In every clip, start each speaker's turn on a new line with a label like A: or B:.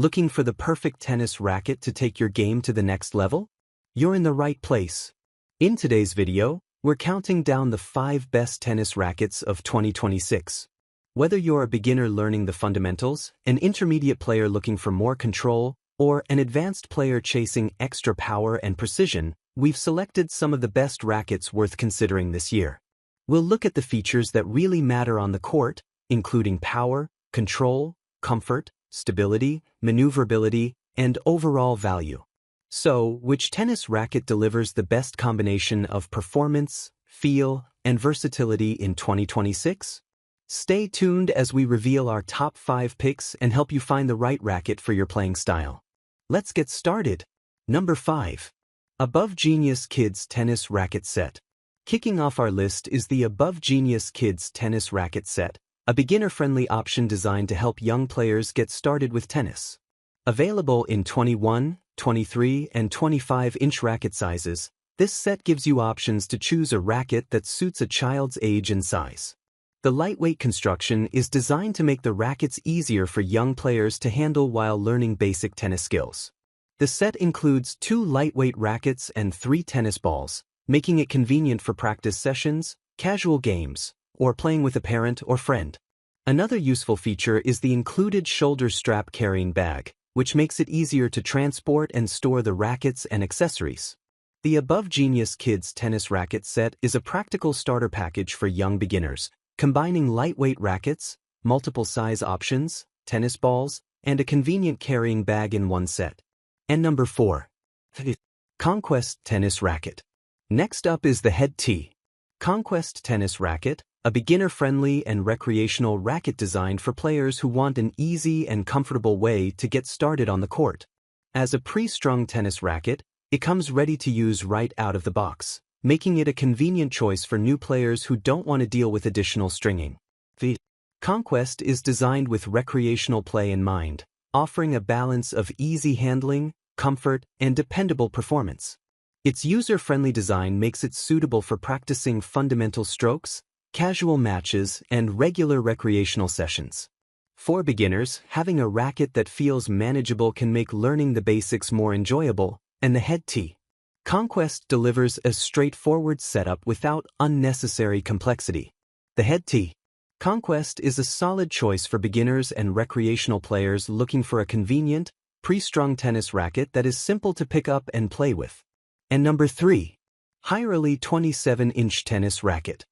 A: Looking for the perfect tennis racket to take your game to the next level? You're in the right place. In today's video, we're counting down the 5 best tennis rackets of 2026. Whether you're a beginner learning the fundamentals, an intermediate player looking for more control, or an advanced player chasing extra power and precision, we've selected some of the best rackets worth considering this year. We'll look at the features that really matter on the court, including power, control, comfort, stability, maneuverability, and overall value. So, which tennis racket delivers the best combination of performance, feel, and versatility in 2026? Stay tuned as we reveal our top 5 picks and help you find the right racket for your playing style. Let's get started. Number 5. AboveGenius Kids Tennis Racket Set. Kicking off our list is the AboveGenius Kids Tennis Racket Set, a beginner-friendly option designed to help young players get started with tennis. Available in 21, 23, and 25-inch racket sizes, this set gives you options to choose a racket that suits a child's age and size. The lightweight construction is designed to make the rackets easier for young players to handle while learning basic tennis skills. The set includes 2 lightweight rackets and 3 tennis balls, making it convenient for practice sessions, casual games, or playing with a parent or friend. Another useful feature is the included shoulder strap carrying bag, which makes it easier to transport and store the rackets and accessories. The AboveGenius Kids Tennis Racket Set is a practical starter package for young beginners, combining lightweight rackets, multiple size options, tennis balls, and a convenient carrying bag in one set. And number 4. Conquest Tennis Racket. Next up is the Head T. Conquest Tennis Racket, a beginner-friendly and recreational racket designed for players who want an easy and comfortable way to get started on the court. As a pre-strung tennis racket, it comes ready to use right out of the box, making it a convenient choice for new players who don't want to deal with additional stringing. The Conquest is designed with recreational play in mind, offering a balance of easy handling, comfort, and dependable performance. Its user-friendly design makes it suitable for practicing fundamental strokes, casual matches, and regular recreational sessions. For beginners, having a racket that feels manageable can make learning the basics more enjoyable, and the Head T. Conquest delivers a straightforward setup without unnecessary complexity. The Head T. Conquest is a solid choice for beginners and recreational players looking for a convenient, pre-strung tennis racket that is simple to pick up and play with. And number 3. HIRALIY 27-inch Tennis Racket.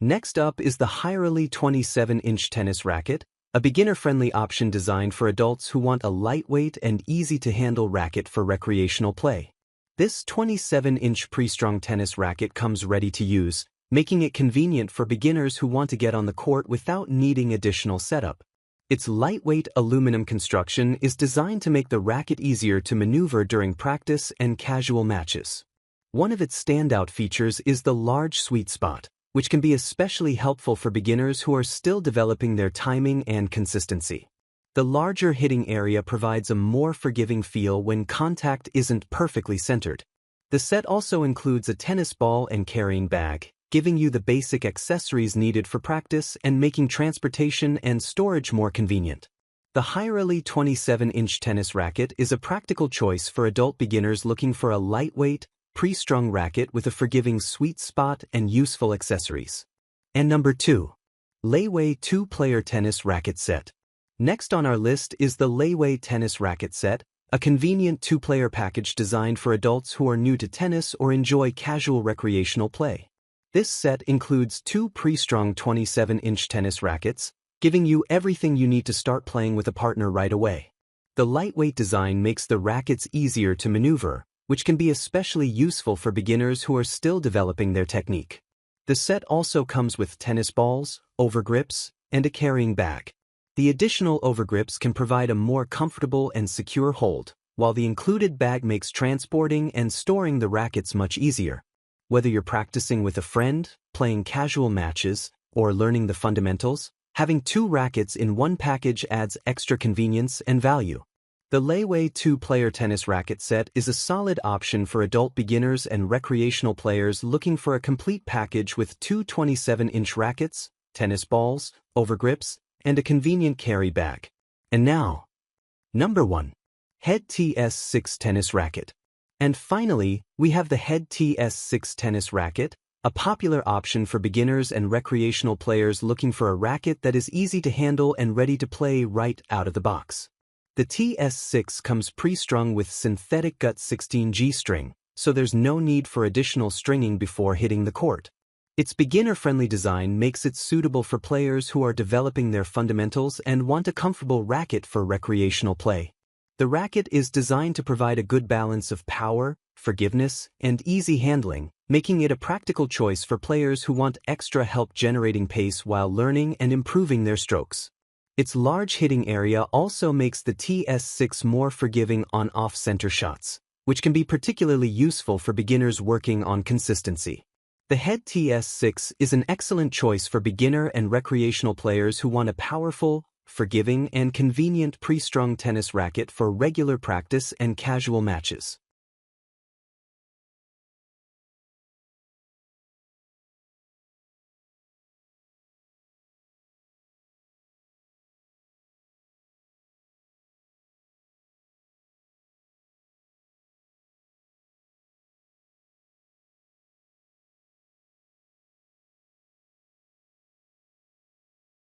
A: Next up is the HIRALIY 27-inch Tennis Racket, a beginner-friendly option designed for adults who want a lightweight and easy-to-handle racket for recreational play. This 27-inch pre-strung tennis racket comes ready to use, making it convenient for beginners who want to get on the court without needing additional setup. Its lightweight aluminum construction is designed to make the racket easier to maneuver during practice and casual matches. One of its standout features is the large sweet spot, which can be especially helpful for beginners who are still developing their timing and consistency. The larger hitting area provides a more forgiving feel when contact isn't perfectly centered. The set also includes a tennis ball and carrying bag, giving you the basic accessories needed for practice and making transportation and storage more convenient. The HIRALIY 27-inch tennis racket is a practical choice for adult beginners looking for a lightweight, pre-strung racket with a forgiving sweet spot and useful accessories. And number 2. Layway 2-player Tennis Racket Set. Next on our list is the Layway Tennis Racket Set, a convenient 2-player package designed for adults who are new to tennis or enjoy casual recreational play. This set includes 2 pre-strung 27-inch tennis rackets, giving you everything you need to start playing with a partner right away. The lightweight design makes the rackets easier to maneuver, which can be especially useful for beginners who are still developing their technique. The set also comes with tennis balls, overgrips, and a carrying bag. The additional overgrips can provide a more comfortable and secure hold, while the included bag makes transporting and storing the rackets much easier. Whether you're practicing with a friend, playing casual matches, or learning the fundamentals, having 2 rackets in one package adds extra convenience and value. The Layway 2-player tennis racket set is a solid option for adult beginners and recreational players looking for a complete package with 2 27-inch rackets, tennis balls, overgrips, and a convenient carry bag. And now, number 1. Head TS6 Tennis Racket. And finally, we have the Head TS6 Tennis Racket, a popular option for beginners and recreational players looking for a racket that is easy to handle and ready to play right out of the box. The TS6 comes pre-strung with synthetic gut 16G string, so there's no need for additional stringing before hitting the court. Its beginner-friendly design makes it suitable for players who are developing their fundamentals and want a comfortable racket for recreational play. The racket is designed to provide a good balance of power, forgiveness, and easy handling, making it a practical choice for players who want extra help generating pace while learning and improving their strokes. Its large hitting area also makes the TS6 more forgiving on off-center shots, which can be particularly useful for beginners working on consistency. The Head TS6 is an excellent choice for beginner and recreational players who want a powerful, forgiving, and convenient pre-strung tennis racket for regular practice and casual matches.